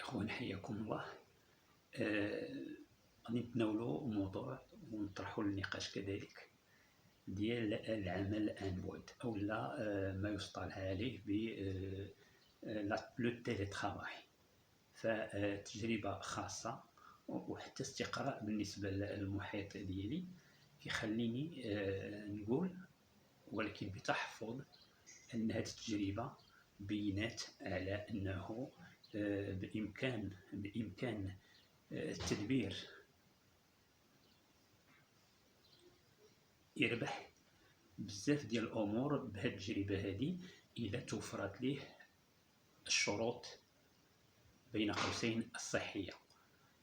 إخوان حياكم الله. غادي نتناولوا موضوع ونطرحوا النقاش كذلك ديال العمل عن بعد أو ما يصطلح عليه ب لو تيليترافاي. فتجربة خاصة وحتى استقراء بالنسبة للمحيط ديالي كيخليني نقول، ولكن بتحفظ، أن هذه التجربة بينات على أنه بإمكان التدبير يربح بزاف ديال الأمور بهذه التجربة هذه إذا توفرت ليه الشروط بين قوسين الصحية.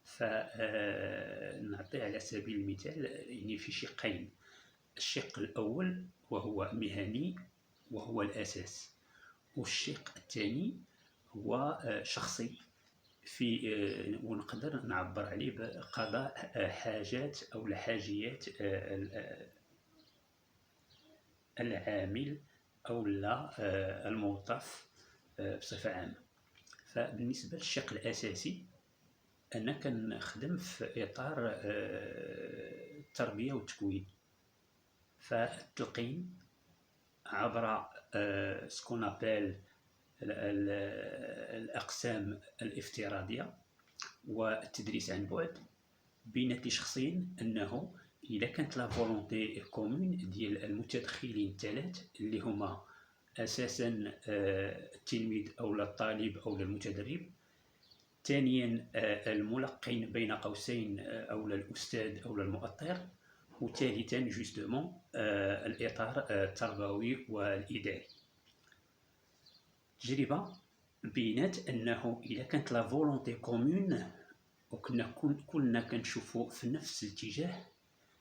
فنعطي على سبيل المثال يعني في شقين. الشق الأول وهو مهني وهو الأساس، والشق الثاني هو شخصي ونقدر نعبر عليه بقضاء حاجات أو الحاجيات العامل أو الموظف بصفة عامة. فبالنسبة للشق الأساسي أنا كنخدم في إطار التربية والتكوين، فالتلقين عبر سكون أبل الأقسام الافتراضية والتدريس عن بعد. بينات لي شخصين أنه إذا كانت لا فولونتي كومون ديال المتدخلين الثلاث اللي هما أساسا التلميذ أو الطالب أو المتدرب، ثانيا الملقن بين قوسين أو الأستاذ أو المؤطر، وثالثا جوستومون الإطار التربوي والإداري. تجربة بينات أنه إذا كانت لا فولونتي كومون وكنا كنشوفوا في نفس الاتجاه،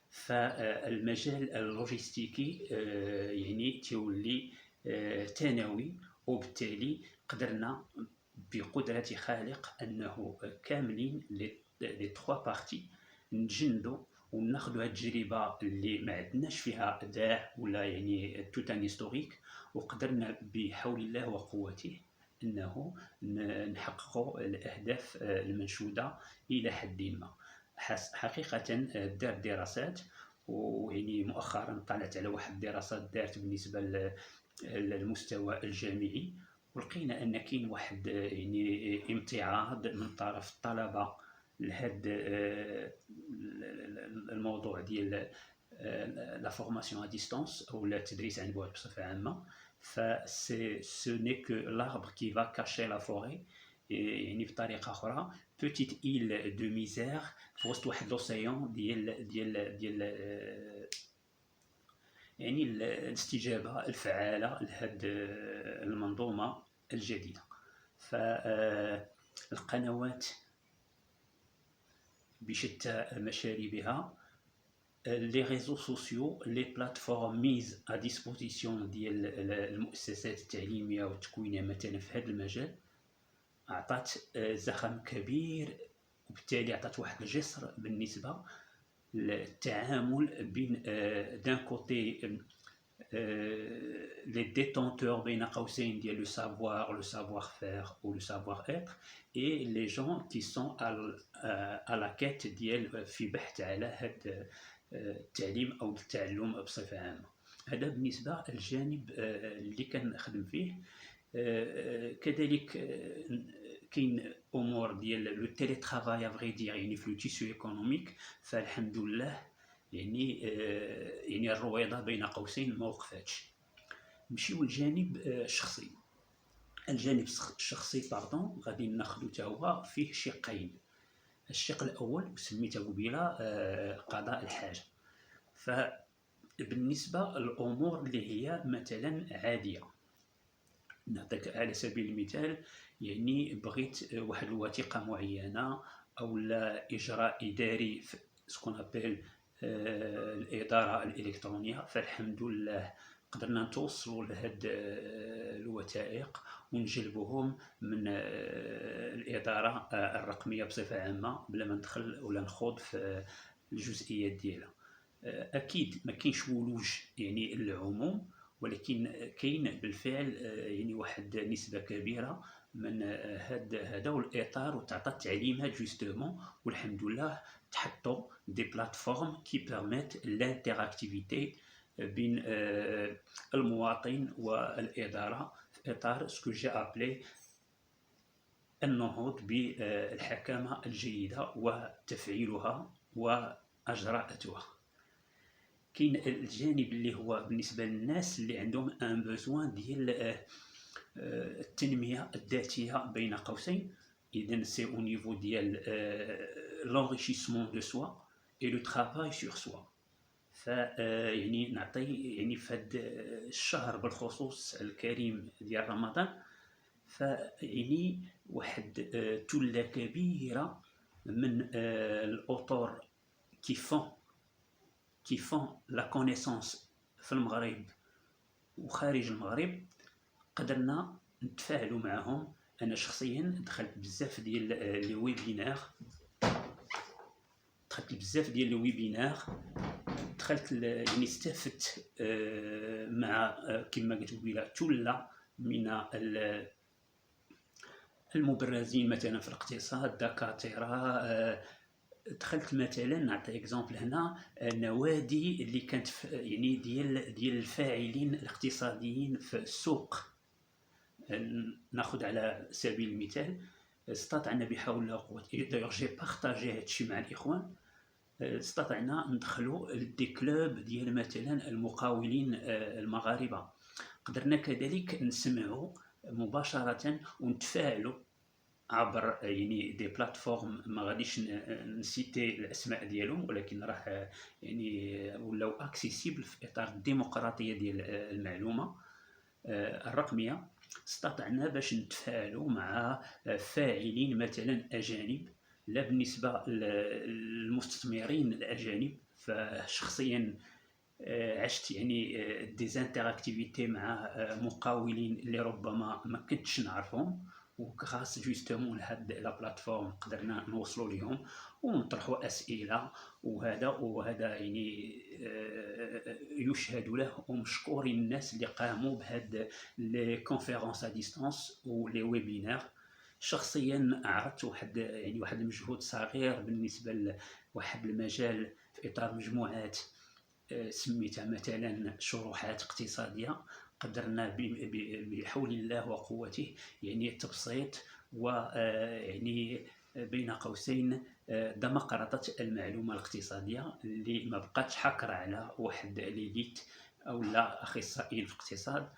فالمجال اللوجستيكي يعني تولي ثانوي، وبالتالي قدرنا بقدرة خالق أنه كاملين لي تخوا بارتي نتجندوا وناخذوا هاد التجربة اللي ما عندناش فيها داع ولا يعني توت ان هيستوريك، وقدرنا بحول الله وقوته أنه نحققوا الأهداف المنشودة إلى حد ما. حقيقة دار دراسات، ويعني مؤخرا طلعت على واحد الدراسات دارت بالنسبة للمستوى الجامعي، ولقينا أن كاين واحد يعني امتعاض من طرف الطلبة لهذا الموضوع ديال لا فورماسيون ا ديستانس أو التدريس عن بعد بصفة عامة. ce n'est que l'arbre qui va cacher la forêt. يعني بطريقة أخرى petite île de misère في وسط واحد l'océan ديال يعني الاستجابة الفعالة لهذه المنظومة الجديدة. فالقنوات بشتى مشاربها، les réseaux sociaux, les plateformes mises à disposition ديال المؤسسات التعليمية والتكوينية مثلا في هذا المجال أعطت زخم كبير، وبالتالي أعطت واحد الجسر بالنسبة للتعامل بين دان كوتي les détenteurs بين قوسين ديال le savoir-faire ou le savoir-être et les gens qui sont à la quête ديال في بحث على هذا التعليم أو التعلم بصفة عامة. هذا بالنسبة للجانب اللي كنخدم فيه. كذلك كاين امور ديال لو تيلي ترافاي افغي دير يعني في لو تيسو ايكونوميك، فالحمد لله يعني الرويضه بين قوسين ما وقفاتش. نمشيو للجانب الشخصي. الجانب الشخصي غادي ناخذو حتى هو فيه شقين. الشق الاول سميته قبيله قضاء الحاجه. فبالنسبه للامور اللي هي مثلا عاديه، نعطيك على سبيل المثال، يعني بغيت واحد الوثيقه معينه او لا اجراء اداري في سكون ابل الاداره الالكترونيه، فالحمد لله قدرنا نتوصلوا لهاد الوثائق ونجلبوهم من الاداره الرقميه بصفه عامه بلا ما ندخل ولا نخوض في الجزئيات ديالها. اكيد ما كاينش ولوج يعني العموم، ولكن كاين بالفعل يعني واحد نسبة كبيرة من هذا والاطار، وتعطى التعليمات جوستومون، والحمد لله تحطوا دي بلاتفورم كي بيرميت الانتراكتيفيتي بين المواطن والاداره في اطار سكو جي ابلي النهوض بالحكامه الجيده وتفعيلها واجراءاتها. كاين الجانب اللي هو بالنسبه للناس اللي عندهم ان بوزوان ديال التنميه الذاتيه بين قوسين. اذا سي او نيفو ديال لونريشيسمون دو سوا اي لو ترافاي سور سوا. يعني نعطي يعني في هذا الشهر بالخصوص الكريم ديال رمضان، فيعني واحد تله كبيره من الاطور كي فون لا كونيسونس في المغرب وخارج المغرب، قدرنا نتفاعلوا معهم. انا شخصيا دخلت بزاف ديال لي ويبينار، دخلت يعني استفدت مع كما قلت قبيله تله من المبرزين مثلا في الاقتصاد، دكاتره. دخلت مثلا نعطي اكزومبل هنا نوادي اللي كانت يعني ديال الفاعلين الاقتصاديين في السوق. ناخذ على سبيل المثال استطعنا بحول الله وقوته، دايوغ جي بارطاجي هادشي مع الاخوان، استطعنا ندخلوا دي كلوب ديال مثلا المقاولين المغاربه. قدرنا كذلك نسمعوا مباشره ونتفاعلوا عبر يعني دي بلاتفورم، ما غاديش نسيتي الاسماء ديالهم، ولكن راه يعني ولاو اكسيسيبل في اطار الديمقراطيه ديال المعلومه الرقميه. استطعنا باش نتفاعلوا مع فاعلين مثلا اجانب، لا بالنسبه للمستثمرين الاجانب، فشخصيا عشت يعني ديزانتراكتيفيتي مع مقاولين اللي ربما ما كنتش نعرفهم، وغاس جوستومون لهاد لا بلاتفورم قدرنا نوصلوا لهم ونطرحوا اسئله. وهذا يعني يشهد له، ومشكورين الناس اللي قاموا بهاد لي كونفيرونس ا ديستانس ولي ويبينار. شخصيا عرضت واحد المجهود صغير بالنسبه لواحد المجال في اطار مجموعات سميتها مثلا شروحات اقتصاديه. قدرنا بحول الله وقوته يعني تبسيط ويعني بين قوسين دمقرطة المعلومة الاقتصادية اللي ما بقاتش حكر على واحد ليليت او لا اخصائيين في الاقتصاد.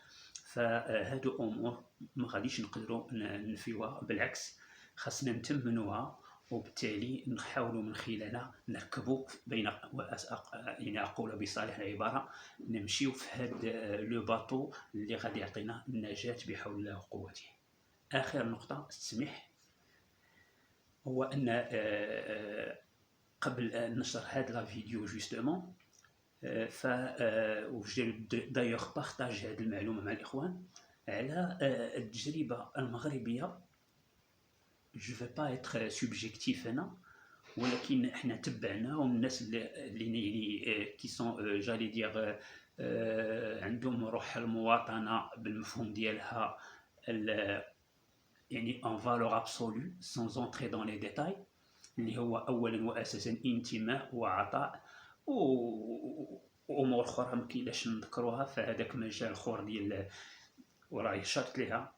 فهادو امور ما غاديش نقدروا ننفيوها، بالعكس خاصنا نتمنوها، وبالتالي نحاولوا من خلالها نركبوا بين يعني اقول بصالح العباره نمشيو في هذا لو باطو اللي غادي يعطينا النجاه بحول الله وقوته. اخر نقطه تسمح هو ان قبل نشر هذا لا فيديو جوستومون ف وجي دايوغ بارطاج هذه المعلومه مع الاخوان على التجربه المغربيه. جو في با اتر سوبجيكتيف هنا، ولكن احنا تبعنا، والناس اللي يعني كي سون جالي دير عندهم روح المواطنه بالمفهوم ديالها يعني ان فالور ابسولو سون زونتري دون لي ديتاي، اللي هو اولا واساسا انتماء وعطاء وامور اخرى ما كاينلاش نذكروها. فهذاك مجال اخر ديال وراه شرط ليها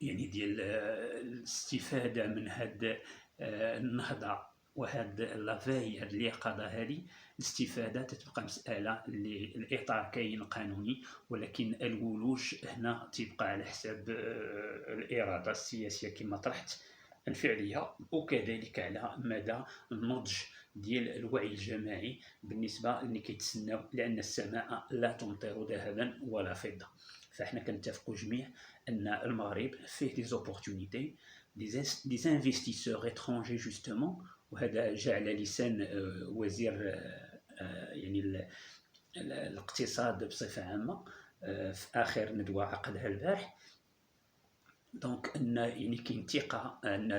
يعني ديال الاستفاده من هاد النهضه وهاد لافاي، هاد اليقظه، هذه الاستفاده تتبقى مساله اللي الاطار كاين قانوني، ولكن الولوج هنا تبقى على حساب الاراده السياسيه كما طرحت الفعليه، وكذلك على مدى النضج ديال الوعي الجماعي بالنسبه اللي كيتسناو، لان السماء لا تمطر ذهبا ولا فضه. فاحنا كنتفقوا جميع ان المغرب فيه دي زوبورتونيتي، دي انفستيسور اترونجي جوستومون، وهذا جاء على لسان وزير يعني الاقتصاد بصفه عامه في اخر ندوه عقدها البارح. دونك ان يعني كاين ثقه ان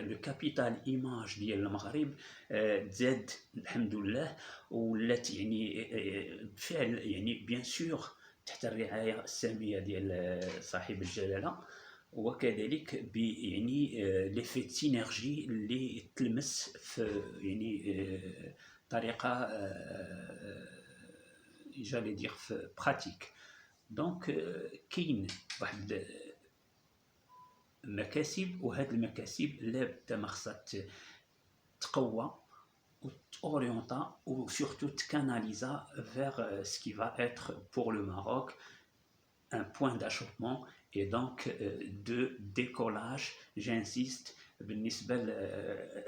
لو كابيتال ايماج ديال المغرب تزاد الحمد لله، ولات يعني بالفعل يعني بيان سور تحت الرعايه الساميه ديال صاحب الجلاله. وكذلك يعني ليفي سينرجي اللي تلمس في يعني طريقه جالي دير في براتيك. دونك كاين واحد المكاسب، وهاد المكاسب لابد ما خصها تقوى وتوريونتا ou surtout te canaliser vers ce qui va être pour le Maroc un point d'achoppement et donc de décollage, j'insiste, بالنسبة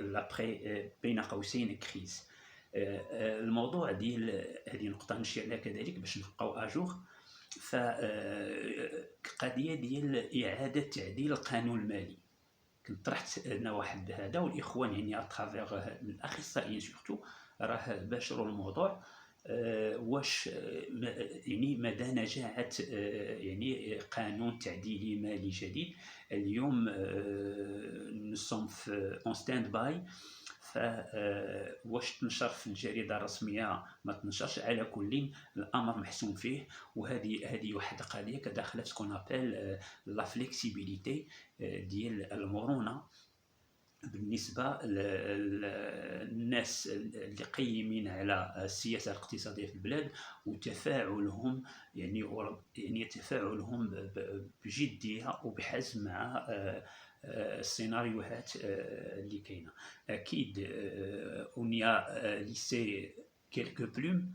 l'après بين قوسين كريز. الموضوع ديال هذه نقطة نمشي عليها كذلك باش نبقاو اجور. فقضية ديال إعادة تعديل القانون المالي، كنت طرحت انا واحد هذا، والاخوان يعني اترافيغ الاخصائيين سورتو راه باشروا الموضوع. واش يعني مدى نجاعة يعني قانون تعديلي مالي جديد اليوم نصوم في اون ستاند باي. واش تنشر في الجريده الرسميه ما تنشرش، على كل الامر محسوم فيه. وهذه واحد القضيه كداخله في سكون ابل لا فليكسيبيليتي ديال المرونه بالنسبه للناس اللي قيمين على السياسه الاقتصاديه في البلاد وتفاعلهم يعني تفاعلهم بجديه وبحزم مع السيناريوهات اللي كاينه. اكيد on y a lissé quelques plumes,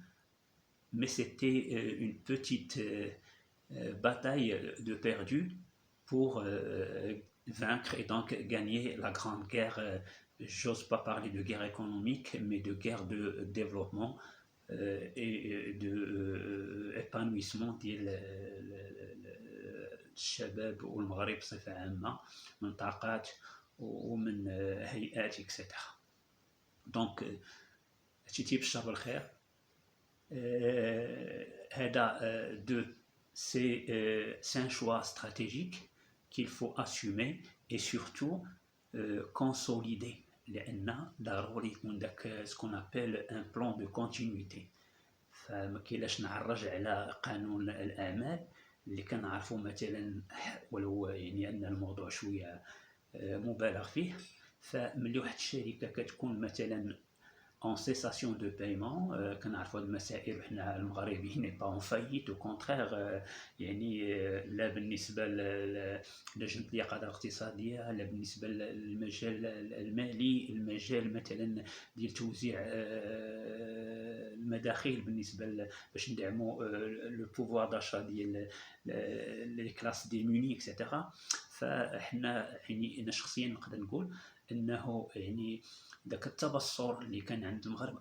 mais c'était une petite bataille de perdu pour vaincre et donc gagner la grande guerre. J'ose pas parler de guerre économique, mais de guerre de développement et de épanouissement ديال الشباب والمغرب بصفة عامة من طاقات ومن هيئات اكسترا. دونك هادشي بالشر بالخير. هذا c'est un choix stratégique qu'il faut assumer et surtout consolider، لأن ضروري يكون داك سكون ابل ان بلان دو كونتينيتي. فما كاينلاش نعرج على قانون الأعمال اللي كنعرفوا مثلا، ولو يعني ان الموضوع شويه مبالغ فيه. فملي واحد الشركه كتكون مثلا en cessation de paiement، كنعرفوا هاد المسائل وحنا المغاربين ني با اون فايت، او كونترير يعني لا بالنسبه للجنه اليقظه الاقتصاديه، لا بالنسبه للمجال المالي، المجال مثلا ديال توزيع المداخيل بالنسبه باش ندعموا لو بوفوار داشا ديال لي كلاس ديموني اكسيتيرا. فاحنا يعني انا شخصيا نقدر نقول انه يعني داك التبصر اللي كان عند المغرب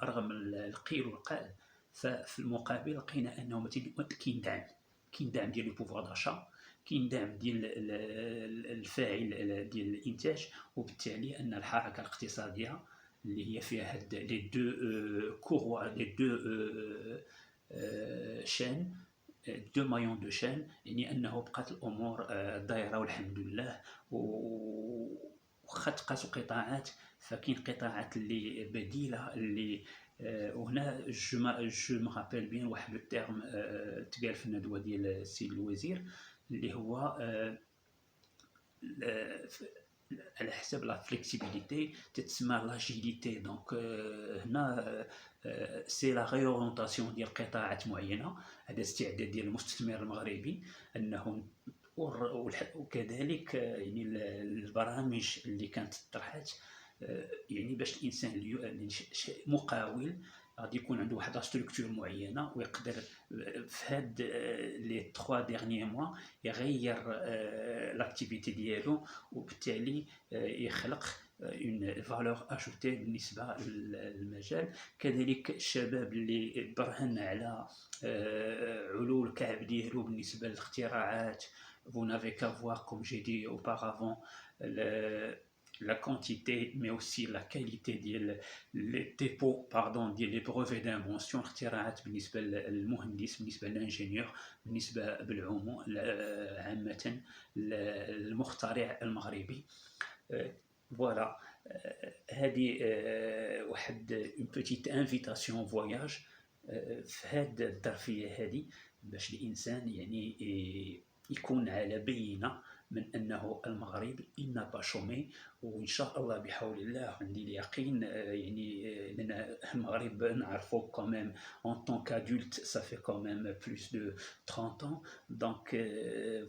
رغم القيل والقال، ففي المقابل لقينا انه مثلا كاين دعم ديال البوفوار داشا، كاين دعم ديال الفاعل ديال الانتاج، وبالتالي ان الحركه الاقتصاديه اللي هي فيها هاد لي دو كوروا لي دو شان دو مايون دو شان، يعني انه بقات الامور دايره والحمد لله. وخا تقاسوا قطاعات، فكاين قطاعات اللي بديله اللي وهنا جو مابيل بيان واحد التيرم تقال في الندوه ديال السيد الوزير اللي هو على حسب لا فليكسيبيليتي تتسمى لاجيليتي. دونك هنا سي لا ريورونطاسيون ديال قطاعات معينه، هذا استعداد ديال المستثمر المغربي انه وكذلك يعني البرامج اللي كانت طرحت يعني باش الانسان مقاول غادي يكون عنده واحد ستركتور معينه ويقدر في هاد لي 3 ديرنيي موا يغير لاكتيفيتي ديالو، وبالتالي يخلق اون فالور اجوتي بالنسبه للمجال. كذلك الشباب اللي برهن على علو الكعب ديالو بالنسبه للاختراعات. Vous n'avez qu'à voir, comme j'ai dit auparavant, la quantité mais aussi la qualité des dépôts ديال les brevets d'invention، اختراعات بالنسبه للمهندس، بالنسبه للانجينيور، بالنسبه بالعموم عامه المخترع المغربي. فوالا هذه واحد اون بوتيت انفيتاسيون فواياج في هذه الظرفيه هذه باش الانسان يعني يكون على بينه من أنه المغرب il n'a pas chômé. وإن شاء الله بحول الله عندي اليقين لأن المغرب نعرفه quand même en tant qu'adulte, ça fait quand même plus de 30 ans. Donc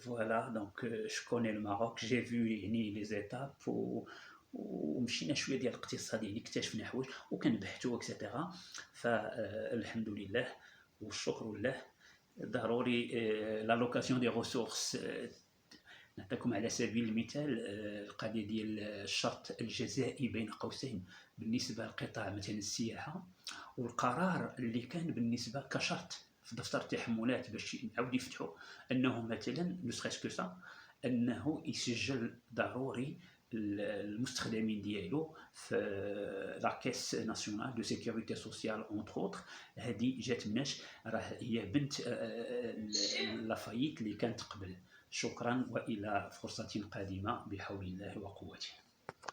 voilà, donc je connais le Maroc, j'ai vu les étapes ومشينا شويه ديال الاقتصاد، اكتشفنا حوايج وكنبحثوا اكسيتيرا. فالحمد لله والشكر لله. ضروري لا لوكاسيون دي ريسورس. نعطيكم على سبيل المثال القضيه ديال الشرط الجزائي بين قوسين بالنسبه لقطاع مثلا السياحه، والقرار اللي كان بالنسبه كشرط في دفتر التحملات باش نعاود يفتحوا انه مثلا نسخه سا انه يسجل ضروري المستخدمين ديالو في لا كيس ناسيونال دو سيكوريتي سوسيال اونتر اوتر. هذه جات مناش؟ راه هي بنت لافايت اللي كانت قبل. شكرا والى فرصه قادمه بحول الله وقوته.